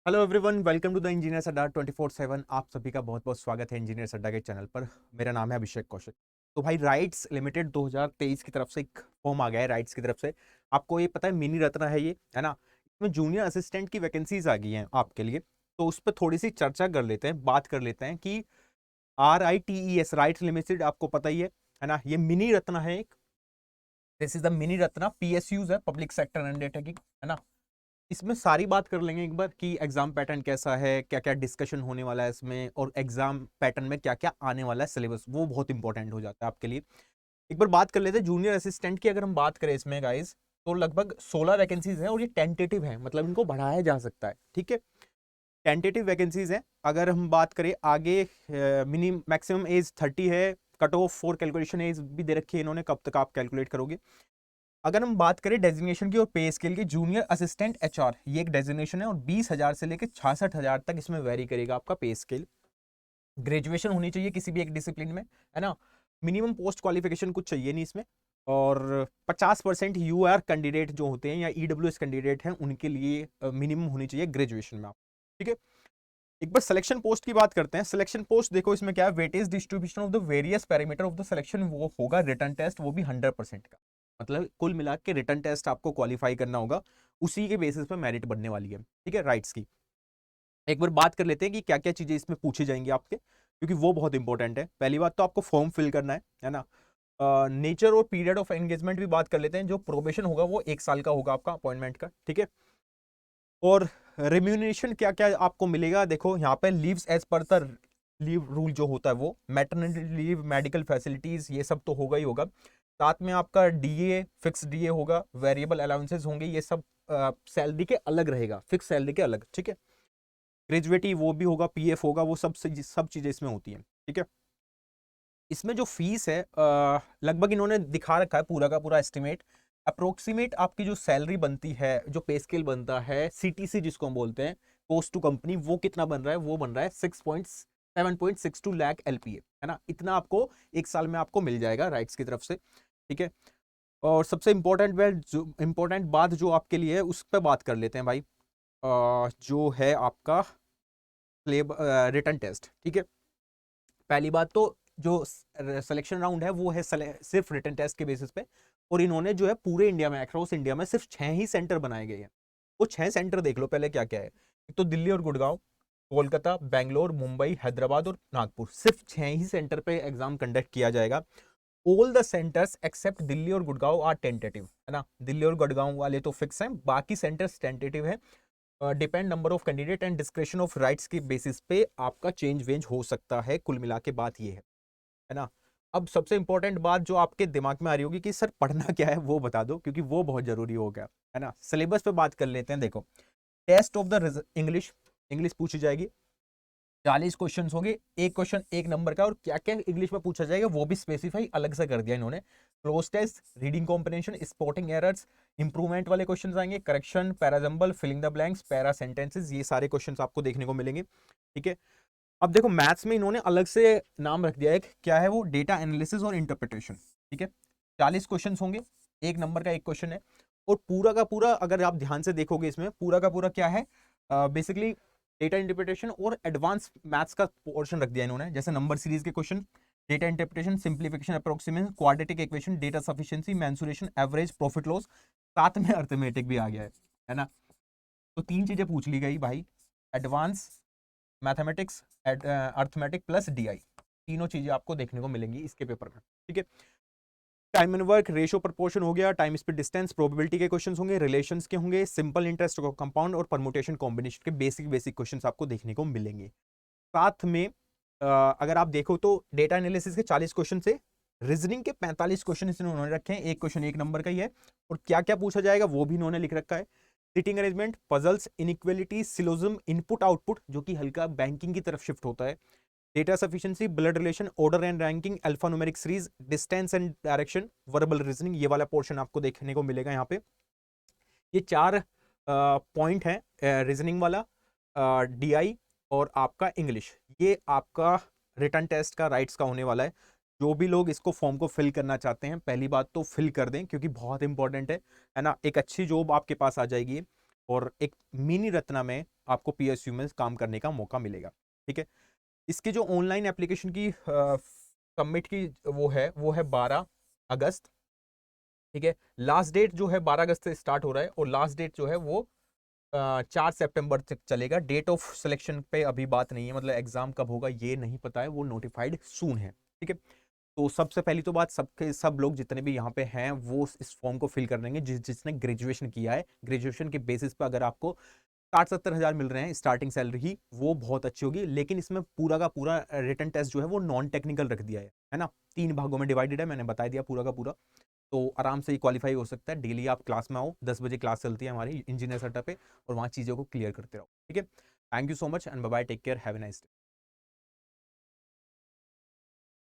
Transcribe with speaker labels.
Speaker 1: Hello everyone, welcome to the engineers Adda 24/7। आप सभी का बहुत बहुत स्वागत है इंजीनियर्स अड्डा के चैनल पर। मेरा नाम है अभिषेक कौशिक। तो भाई, राइट्स लिमिटेड 2023 की तरफ से एक फॉर्म आ गया है राइट्स की तरफ से। आपको ये पता है, मिनी रत्न है ये, है ना। इसमें जूनियर असिस्टेंट की वैकेंसीज आ गई हैं आपके लिए। तो उस पर थोड़ी सी चर्चा कर लेते हैं, बात कर लेते हैं कि RITES राइट्स लिमिटेड, आपको पता ही है ना। ये मिनी रत्न है एक। This is the mini Ratna, PSUs है, पब्लिक सेक्टर अंडरटेकिंग, है ना। इसमें सारी बात कर लेंगे एक बार कि एग्जाम पैटर्न कैसा है, क्या क्या डिस्कशन होने वाला है इसमें, और एग्जाम पैटर्न में क्या क्या आने वाला है सिलेबस, वो बहुत इंपॉर्टेंट हो जाता है आपके लिए। एक बार बात कर लेते हैं जूनियर असिस्टेंट की। अगर हम बात करें इसमें गाइस, तो लगभग 16 वैकेंसीज हैं और ये टेंटेटिव है, मतलब इनको बढ़ाया जा सकता है, ठीक है। टेंटेटिव वैकेंसीज हैं। अगर हम बात करें आगे, मिनिमम मैक्सिमम एज 30 है। Cut off for calculation age भी दे रखी है इन्होंने, कब तक आप कैलकुलेट करोगे। अगर हम बात करें डेजिग्नेशन की और पे स्केल की, जूनियर असिस्टेंट HR ये एक डेजिग्नेशन है और 20,000 से लेकर 66,000 तक इसमें वेरी करेगा आपका पे स्केल। ग्रेजुएशन होनी चाहिए किसी भी एक डिसिप्लिन में, है ना। मिनिमम पोस्ट क्वालिफिकेशन कुछ चाहिए नहीं इसमें। और 50% UR कैंडिडेट जो होते हैं या EWS कैंडिडेट हैं, उनके लिए मिनिमम होनी चाहिए ग्रेजुएशन में आप, ठीक है। एक बार सिलेक्शन पोस्ट की बात करते हैं। सिलेक्शन पोस्ट देखो, इसमें क्या है, weightage distribution of the various parameter of the selection, वो होगा रिटर्न टेस्ट, वो भी 100% का। मतलब कुल मिला के रिटर्न टेस्ट आपको क्वालिफाई करना होगा, उसी के बेसिस पे मेरिट बनने वाली है, ठीक है, राइट्स की। एक बार बात कर लेते हैं कि क्या क्या चीजें इसमें पूछी जाएंगी आपके, क्योंकि वो बहुत इंपॉर्टेंट है। पहली बात तो आपको फॉर्म फिल करना है ना। नेचर और पीरियड ऑफ एंगेजमेंट भी बात कर लेते हैं। जो प्रोबेशन होगा वो 1 साल का होगा आपका अपॉइंटमेंट का, ठीक है। और रेम्यूनरेशन क्या क्या आपको मिलेगा, देखो यहाँ पे leaves as per the leave rule जो होता है वो, मैटरनिटी लीव, मेडिकल फैसिलिटीज, ये सब तो होगा ही होगा। साथ में आपका DA, फिक्स DA होगा, वेरिएबल अलाउंसेस होंगे, ये सब सैलरी के अलग रहेगा, फिक्स सैलरी के अलग, ठीक है। ग्रेजुएटी वो भी होगा, PF होगा, वो सब चीजें इसमें होती हैं, ठीक है। इसमें जो फीस है, लगभग इन्होंने दिखा रखा है पूरा का पूरा एस्टिमेट। अप्रोक्सीमेट आपकी जो सैलरी बनती है, जो पे स्केल बनता है, CTC जिसको हम बोलते हैं, कॉस्ट टू कंपनी, वो कितना बन रहा है, वो बन रहा है 7.62 लाख LPA, है ना। इतना आपको 1 साल में आपको मिल जाएगा राइट्स की तरफ से, ठीक है। और सबसे इंपॉर्टेंट बात जो आपके लिए है, उस पर बात कर लेते हैं भाई। जो है आपका रिटर्न टेस्ट, ठीक है। पहली बात तो जो सिलेक्शन राउंड है वो है सिर्फ रिटन टेस्ट के बेसिस पे। और इन्होंने जो है पूरे इंडिया में, अक्रॉस इंडिया में सिर्फ 6 ही सेंटर बनाए गए हैं। वो 6 सेंटर देख लो पहले क्या क्या है। एक तो दिल्ली और गुड़गांव, कोलकाता, बेंगलोर, मुंबई, हैदराबाद और नागपुर, सिर्फ 6 ही सेंटर पे एग्जाम कंडक्ट किया जाएगा। All the centres except Delhi और गुड़गांव आर टेंटेटिव, है ना। दिल्ली और गुड़गांव वाले तो फिक्स हैं, बाकी सेंटर्स टेंटेटिव है। Depend number of candidate and description of rights के बेसिस पे आपका चेंज वेंज हो सकता है। कुल मिला के बात ये है ना। अब सबसे इंपॉर्टेंट बात जो आपके दिमाग में आ रही होगी कि सर पढ़ना क्या है, वो बता दो, क्योंकि वो बहुत जरूरी हो गया, है ना। सिलेबस पे बात कर लेते हैं। देखो, test of the English, English पूछी जाएगी। 40 क्वेश्चन होंगे, एक क्वेश्चन 1 नंबर का, और क्या क्या इंग्लिश में पूछा जाएगा वो भी स्पेसिफाई अलग से कर दिया इन्होंने। Cloze test, reading comprehension, spotting errors, improvement वाले क्वेश्चन आएंगे, correction, parajumble, filling the blanks, para sentences, ये सारे क्वेश्चन आपको देखने को मिलेंगे, ठीक है। अब देखो, मैथ्स में इन्होंने अलग से नाम रख दिया है, क्या है वो, डेटा एनालिसिस और इंटरप्रिटेशन, ठीक है। 40 क्वेश्चन होंगे, 1 नंबर का एक क्वेश्चन है। और पूरा का पूरा अगर आप ध्यान से देखोगे, इसमें पूरा का पूरा क्या है, बेसिकली डेटा इंटरप्रिटेशन और एडवांस मैथ्स का पोर्शन रख दिया इन्होंने। जैसे नंबर सीरीज के question, data interpretation, simplification, approximation, quadratic equation, data sufficiency, mensuration, average, profit loss, साथ में अर्थमेटिक भी आ गया है ना। तो 3 चीजें पूछ ली गई भाई, advance mathematics, arithmetic plus DI, तीनों चीजें आपको देखने को मिलेंगी इसके पेपर में, ठीक है। Time and work, ratio proportion हो गया, टाइम स्पीड डिस्टेंस, प्रोबेबिलिटी के क्वेश्चंस होंगे, रिलेशंस के होंगे, सिंपल इंटरेस्ट कंपाउंड और परमुटेशन कॉम्बिनेशन के बेसिक क्वेश्चंस आपको देखने को मिलेंगे। साथ में अगर आप देखो तो डेटा एनालिसिस के 40 क्वेश्चन से रीजनिंग के 45 क्वेश्चन इन्होंने रखे हैं। एक क्वेश्चन 1 नंबर का ही है, और क्या क्या पूछा जाएगा वो भी इन्होंने लिख रखा है। Sitting arrangement, puzzles, inequality, syllogism, input output, जो कि हल्का बैंकिंग की तरफ शिफ्ट होता है, data sufficiency, blood relation, order and ranking, alpha numeric series, distance and direction, verbal reasoning, ये वाला पोर्शन आपको देखने को मिलेगा यहाँ पे। ये 4 पॉइंट है, रीजनिंग वाला, DI और आपका इंग्लिश, ये आपका रिटर्न टेस्ट का राइट्स का होने वाला है। जो भी लोग इसको फॉर्म को फिल करना चाहते हैं, पहली बात तो फिल कर दें, क्योंकि बहुत इंपॉर्टेंट है ना। एक अच्छी जॉब आपके पास आ जाएगी। और एक मिनी रत्ना में आपको PSU में काम करने का मौका मिलेगा। ठीक है, इसके जो ऑनलाइन एप्लीकेशन की सबमिट की वो है 12 अगस्त। ठीक है, लास्ट डेट जो है 12 अगस्त से स्टार्ट हो रहा है और लास्ट डेट जो है वो 4 सितंबर तक चलेगा। डेट ऑफ सिलेक्शन पे अभी बात नहीं है, मतलब एग्जाम कब होगा ये नहीं पता है, वो नोटिफाइड सून है। ठीक है, तो सबसे पहली तो बात, सब लोग जितने भी यहाँ पे हैं वो इस फॉर्म को फिल कर देंगे जिसने ग्रेजुएशन किया है। ग्रेजुएशन के बेसिस पे अगर आपको 60-70 हज़ार मिल रहे हैं स्टार्टिंग सैलरी ही, वो बहुत अच्छी होगी। लेकिन इसमें पूरा का पूरा रिटन टेस्ट जो है वो नॉन टेक्निकल रख दिया है ना, 3 भागों में डिवाइडेड है, मैंने बता दिया पूरा का पूरा। तो आराम से ही क्वालिफाई हो सकता है। डेली आप क्लास में आओ, 10 बजे क्लास चलती है हमारी इंजीनियर सेटअप पे, और वहाँ चीज़ों को क्लियर करते रहो। ठीक है, thank you so much and bye bye, take care, have a nice day.